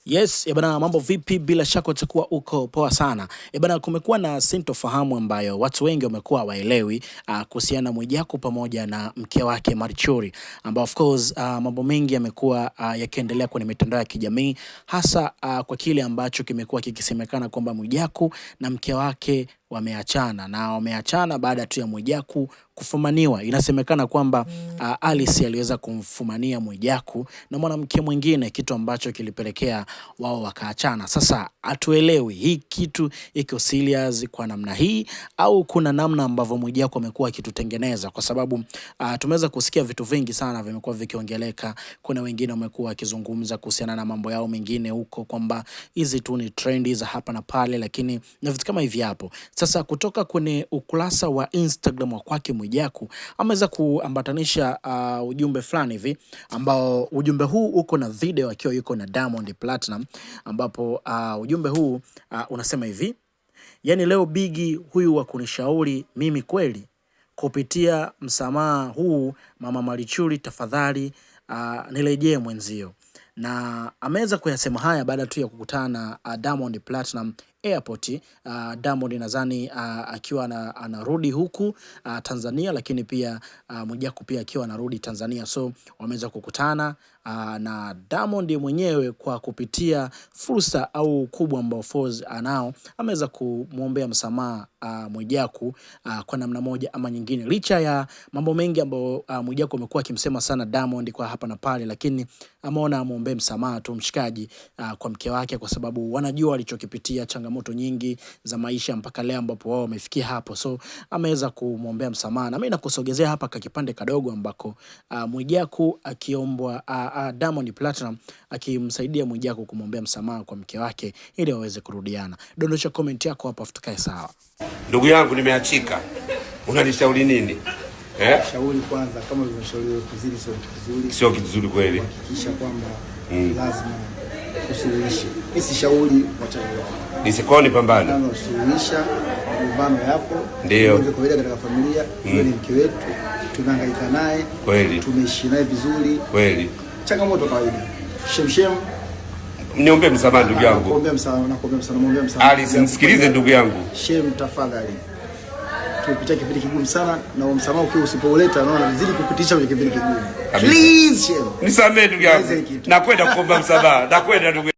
Yes, bana, mambo vipi? Bila shaka utakuwa uko poa sana. Bana, kumekuwa na sintofahamu ambayo watu wengi wamekuwa waelewi kuhusiana na Mwijaku pamoja na mke wake Marichuri, ambao of course mambo mengi yamekuwa yakiendelea kwenye mitandao ya kijamii, hasa kwa kile ambacho kimekuwa kikisemekana kwamba Mwijaku na mke wake wameachana baada tu ya Mwijaku kufumaniwa. Inasemekana kwamba Alice aliweza kumfumania Mwijaku na mwanamke mwingine, kitu ambacho kilipelekea wao wakaachana. Sasa hatuelewi hii kitu iko serious kwa namna hii au kuna namna ambavyo Mwijaku amekuwa akitutengeneza, kwa sababu tumeweza kusikia vitu vingi sana vimekuwa vikiongeleka. Kuna wengine wamekuwa wakizungumza kuhusiana na mambo yao mengine huko kwamba hizi tu ni trendy za hapa na pale, lakini na vitu kama hivi hapo. Sasa kutoka kwenye ukurasa wa Instagram wa kwake Mwijaku ameweza kuambatanisha ujumbe fulani hivi, ambao ujumbe huu uko na video akiwa yuko na Diamond Platinum, ambapo ujumbe huu unasema hivi: yani leo Bigi huyu wa kunishauri mimi kweli, kupitia msamaha huu mama Marichuri tafadhali nirejee mwenzio. Na ameweza kuyasema haya baada tu ya kukutana na Diamond Platinum airport. Diamond nadhani akiwa anarudi huku Tanzania, lakini pia Mwijaku pia akiwa anarudi Tanzania. So wameweza kukutana na Diamond mwenyewe kwa kupitia fursa au kubwa ambao Foz anao, ameweza kumuombea msamaha Mwijaku kwa namna moja ama nyingine, licha ya mambo mengi ambayo Mwijaku amekuwa akimsema sana Diamond kwa hapa na pale, lakini ameona amuombe msamaha tu mshikaji kwa mke wake, kwa sababu wanajua alichokipitia, changamoto nyingi za maisha mpaka leo ambapo wao wamefikia hapo. So ameweza kumuombea msamaha, na mimi nakusogezea hapa kwa kipande kadogo ambako Mwijaku akiombwa Diamond Platinum akimsaidia Mwijaku kumuombea msamaha kwa mke wake ili waweze kurudiana. Dondosha comment yako hapa tukae sawa. Ndugu yangu, nimeachika. Unanishauri nini? Shauri kwanza, kama ulivyoshauriwa kuzidi sio kizuri kweli. Hakikisha kwamba lazima usuluhishe. Hisi shauri wachana. Nisikoni pambana. Kama usuluhisha mabano yapo, ndio ndio kawaida katika familia. Yule ni mke wetu, tunahangaika naye kweli, tumeishi naye vizuri kweli, changamoto kawaida. Shemshem, niombe msamaha ndugu yangu. Naomba msamaha. Alice, nisikilize ndugu yangu. Shem, tafadhali. Tumepitia kipindi kigumu sana, na msamaha ukiwa usipouleta naona nizidi kupitisha kwenye kipindi kigumu. Please Shem, nisamehe ndugu yangu. Nakwenda kuomba msamaha. Nakwenda ndugu.